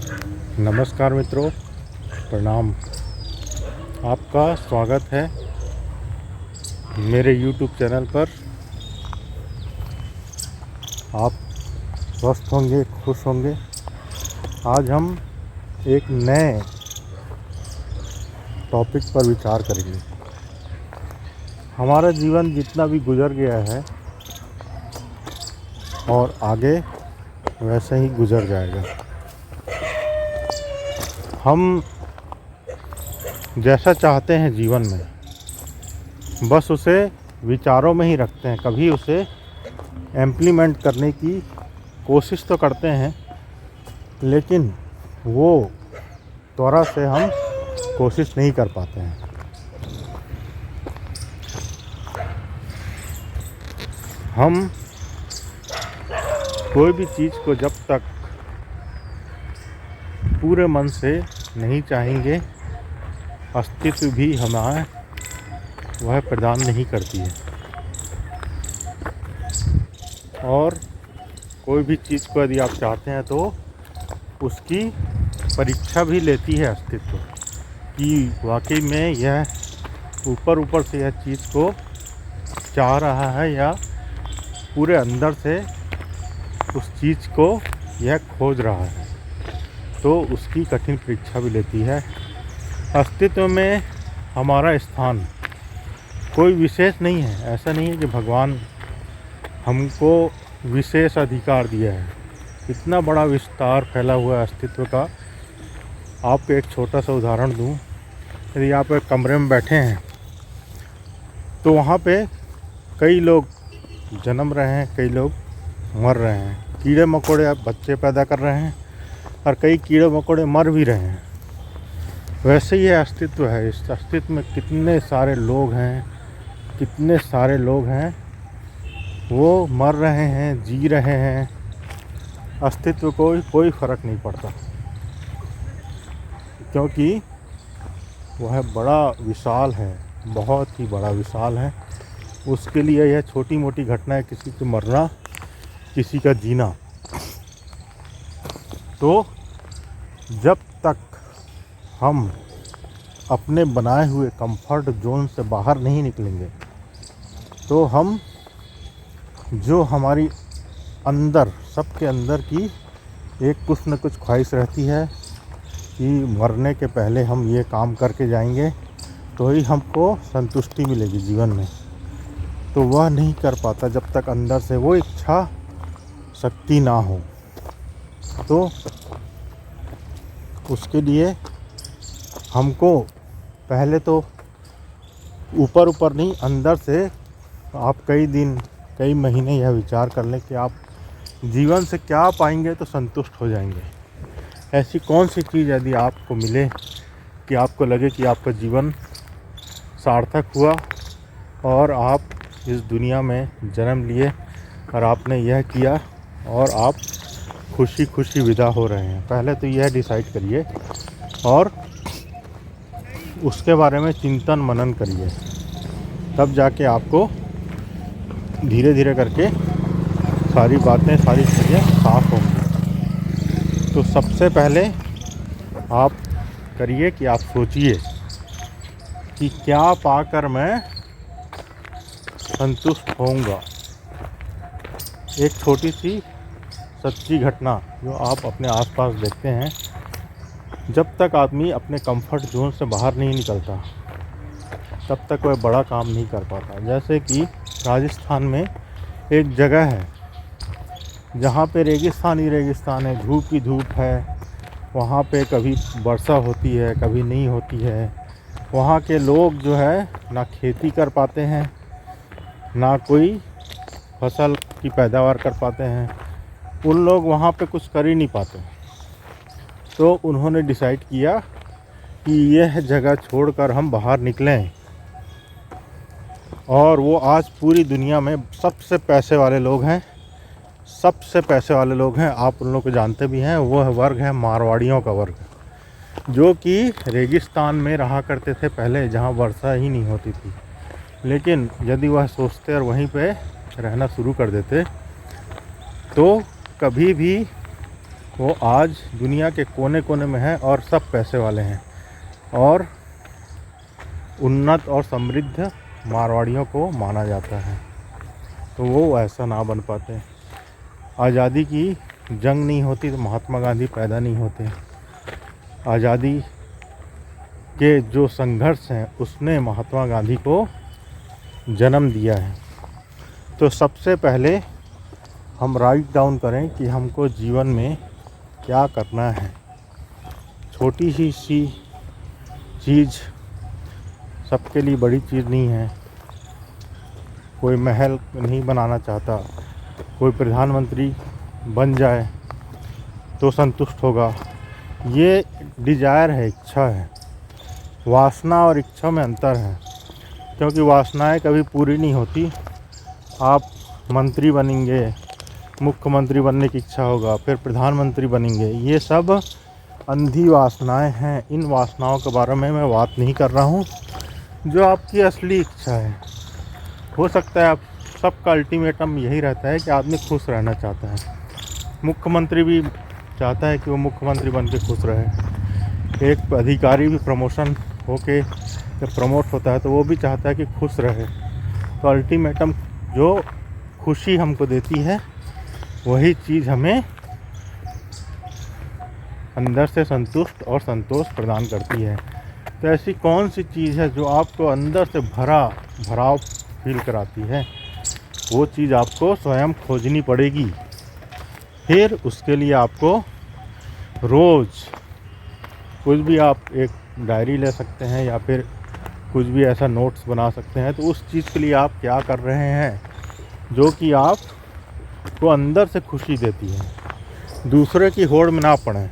नमस्कार मित्रों, प्रणाम। आपका स्वागत है मेरे YouTube चैनल पर। आप स्वस्थ होंगे, खुश होंगे। आज हम एक नए टॉपिक पर विचार करेंगे। हमारा जीवन जितना भी गुजर गया है और आगे वैसे ही गुजर जाएगा। हम जैसा चाहते हैं जीवन में, बस उसे विचारों में ही रखते हैं। कभी उसे इम्प्लीमेंट करने की कोशिश तो करते हैं, लेकिन वो त्वरा से हम कोशिश नहीं कर पाते हैं। हम कोई भी चीज़ को जब तक पूरे मन से नहीं चाहेंगे, अस्तित्व भी हमें वह प्रदान नहीं करती है। और कोई भी चीज़ को यदि आप चाहते हैं तो उसकी परीक्षा भी लेती है अस्तित्व कि वाकई में यह ऊपर से यह चीज़ को चाह रहा है या पूरे अंदर से उस चीज़ को यह खोज रहा है। तो उसकी कठिन परीक्षा भी लेती है। अस्तित्व में हमारा स्थान कोई विशेष नहीं है। ऐसा नहीं है कि भगवान हमको विशेष अधिकार दिया है। इतना बड़ा विस्तार फैला हुआ है अस्तित्व का। आपको एक छोटा सा उदाहरण दूं। यदि आप एक कमरे में बैठे हैं तो वहाँ पे कई लोग जन्म रहे हैं, कई लोग मर रहे हैं। कीड़े मकोड़े अब बच्चे पैदा कर रहे हैं और कई कीड़े मकोड़े मर भी रहे हैं। वैसे ही अस्तित्व है। इस अस्तित्व में कितने सारे लोग हैं, कितने सारे लोग हैं, वो मर रहे हैं, जी रहे हैं। अस्तित्व को कोई फ़र्क नहीं पड़ता, क्योंकि वह बड़ा विशाल है, बहुत ही बड़ा विशाल है। उसके लिए यह छोटी मोटी घटना है, किसी का मरना, किसी का जीना। तो जब तक हम अपने बनाए हुए कंफर्ट जोन से बाहर नहीं निकलेंगे, तो हम जो हमारी अंदर, सबके अंदर की एक कुछ न कुछ ख्वाहिश रहती है कि मरने के पहले हम ये काम करके जाएंगे तो ही हमको संतुष्टि मिलेगी जीवन में। तो वह नहीं कर पाता जब तक अंदर से वो इच्छा शक्ति ना हो। तो उसके लिए हमको पहले तो ऊपर नहीं, अंदर से आप कई दिन, कई महीने यह विचार कर लें कि आप जीवन से क्या पाएंगे तो संतुष्ट हो जाएंगे। ऐसी कौन सी चीज़ यदि आपको मिले कि आपको लगे कि आपका जीवन सार्थक हुआ और आप इस दुनिया में जन्म लिए और आपने यह किया और आप खुशी खुशी विदा हो रहे हैं। पहले तो यह डिसाइड करिए और उसके बारे में चिंतन मनन करिए, तब जाके आपको धीरे धीरे करके सारी बातें, सारी चीज़ें साफ होंगी। तो सबसे पहले आप करिए कि आप सोचिए कि क्या पाकर मैं संतुष्ट होऊंगा। एक छोटी सी सच्ची घटना जो आप अपने आसपास देखते हैं, जब तक आदमी अपने कंफर्ट जोन से बाहर नहीं निकलता तब तक वह बड़ा काम नहीं कर पाता। जैसे कि राजस्थान में एक जगह है जहाँ पे रेगिस्तान ही रेगिस्तान है, धूप ही धूप है। वहाँ पे कभी वर्षा होती है, कभी नहीं होती है। वहाँ के लोग जो है ना खेती कर पाते हैं, ना कोई फसल की पैदावार कर पाते हैं। उन लोग वहाँ पे कुछ कर ही नहीं पाते। तो उन्होंने डिसाइड किया कि यह जगह छोड़कर हम बाहर निकलें। और वो आज पूरी दुनिया में सबसे पैसे वाले लोग हैं, सबसे पैसे वाले लोग हैं। आप उन लोगों को जानते भी हैं। वह वर्ग है मारवाड़ियों का वर्ग, जो कि रेगिस्तान में रहा करते थे पहले, जहाँ वर्षा ही नहीं होती थी। लेकिन यदि वह सोचते और वहीं पे रहना शुरू कर देते तो कभी भी वो आज दुनिया के कोने कोने में है और सब पैसे वाले हैं और उन्नत और समृद्ध मारवाड़ियों को माना जाता है, तो वो ऐसा ना बन पाते। आज़ादी की जंग नहीं होती तो महात्मा गांधी पैदा नहीं होते। आज़ादी के जो संघर्ष हैं उसने महात्मा गांधी को जन्म दिया है। तो सबसे पहले हम राइट डाउन करें कि हमको जीवन में क्या करना है। छोटी सी चीज़ सबके लिए बड़ी चीज़ नहीं है। कोई महल नहीं बनाना चाहता, कोई प्रधानमंत्री बन जाए तो संतुष्ट होगा। ये डिजायर है, इच्छा है। वासना और इच्छा में अंतर है, क्योंकि वासनाएं कभी पूरी नहीं होती। आप मंत्री बनेंगे, मुख्यमंत्री बनने की इच्छा होगा, फिर प्रधानमंत्री बनेंगे, ये सब अंधी वासनाएं हैं। इन वासनाओं के बारे में मैं बात नहीं कर रहा हूँ। जो आपकी असली इच्छा है, हो सकता है आप सबका अल्टीमेटम यही रहता है कि आदमी खुश रहना चाहता है। मुख्यमंत्री भी चाहता है कि वो मुख्यमंत्री बन के खुश रहे। एक अधिकारी भी प्रमोशन होके जब प्रमोट होता है तो वो भी चाहता है कि खुश रहे। तो अल्टीमेटम जो खुशी हमको देती है वही चीज़ हमें अंदर से संतुष्ट और संतोष प्रदान करती है। तो ऐसी कौन सी चीज़ है जो आपको अंदर से भराव फील कराती है? वो चीज़ आपको स्वयं खोजनी पड़ेगी। फिर उसके लिए आपको रोज़ कुछ भी, आप एक डायरी ले सकते हैं या फिर कुछ भी ऐसा नोट्स बना सकते हैं। तो उस चीज़ के लिए आप क्या कर रहे हैं जो कि आपको अंदर से खुशी देती है। दूसरे की होड़ में ना पड़ें।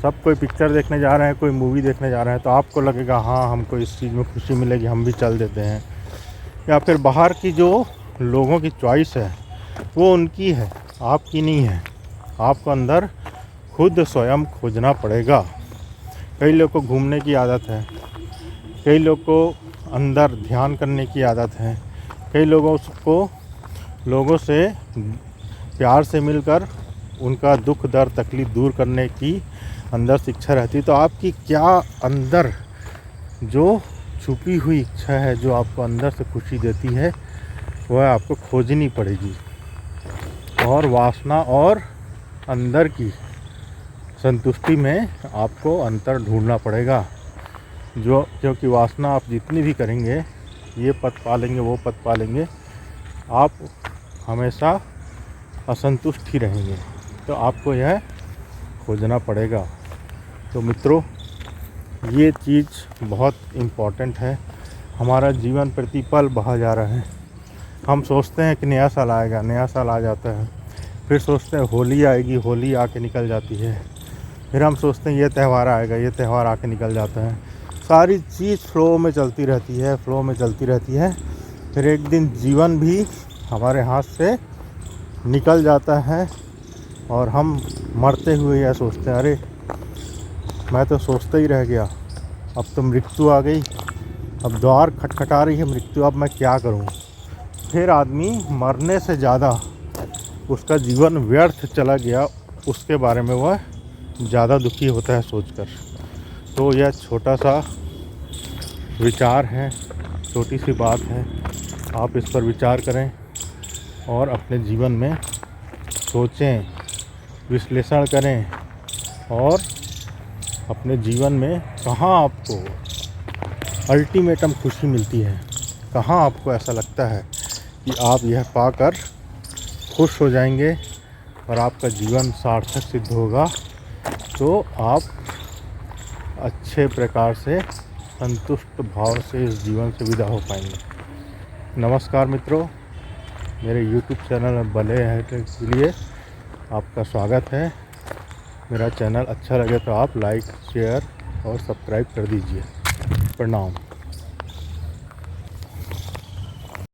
सब कोई पिक्चर देखने जा रहे हैं, कोई मूवी देखने जा रहे हैं, तो आपको लगेगा हाँ हमको इस चीज़ में खुशी मिलेगी, हम भी चल देते हैं। या फिर बाहर की जो लोगों की चॉइस है वो उनकी है, आपकी नहीं है। आपको अंदर खुद स्वयं खोजना पड़ेगा। कई लोग को घूमने की आदत है, कई लोग को अंदर ध्यान करने की आदत है, कई लोगों को लोगों से प्यार से मिलकर उनका दुख दर्द तकलीफ़ दूर करने की अंदर से इच्छा रहती है। तो आपकी क्या अंदर जो छुपी हुई इच्छा है जो आपको अंदर से खुशी देती है वह आपको खोजनी पड़ेगी। और वासना और अंदर की संतुष्टि में आपको अंतर ढूंढना पड़ेगा। क्योंकि वासना आप जितनी भी करेंगे, ये पद पालेंगे वो पद पालेंगे, आप हमेशा असंतुष्ट ही रहेंगे। तो आपको यह खोजना पड़ेगा। तो मित्रों, ये चीज़ बहुत इम्पॉर्टेंट है। हमारा जीवन प्रतिपल बहा जा रहा है। हम सोचते हैं कि नया साल आएगा, नया साल आ जाता है। फिर सोचते हैं होली आएगी, होली आके निकल जाती है। फिर हम सोचते हैं ये त्यौहार आएगा, ये त्यौहार आके निकल जाता है। सारी चीज़ फ्लो में चलती रहती है, फ्लो में चलती रहती है। फिर एक दिन जीवन भी हमारे हाथ से निकल जाता है और हम मरते हुए यह सोचते हैं, अरे मैं तो सोचता ही रह गया, अब तो मृत्यु आ गई, अब द्वार खटखटा रही है मृत्यु, अब मैं क्या करूं। फिर आदमी मरने से ज़्यादा उसका जीवन व्यर्थ चला गया, उसके बारे में वह ज़्यादा दुखी होता है सोचकर। तो यह छोटा सा विचार है, छोटी सी बात है। आप इस पर विचार करें और अपने जीवन में सोचें, विश्लेषण करें और अपने जीवन में कहाँ आपको अल्टीमेटम खुशी मिलती है, कहाँ आपको ऐसा लगता है कि आप यह पाकर खुश हो जाएंगे और आपका जीवन सार्थक सिद्ध होगा, तो आप अच्छे प्रकार से संतुष्ट भाव से इस जीवन से विदा हो पाएंगे। नमस्कार मित्रों, मेरे YouTube चैनल में बने हैं के लिए आपका स्वागत है। मेरा चैनल अच्छा लगे तो आप लाइक, शेयर और सब्सक्राइब कर दीजिए। प्रणाम।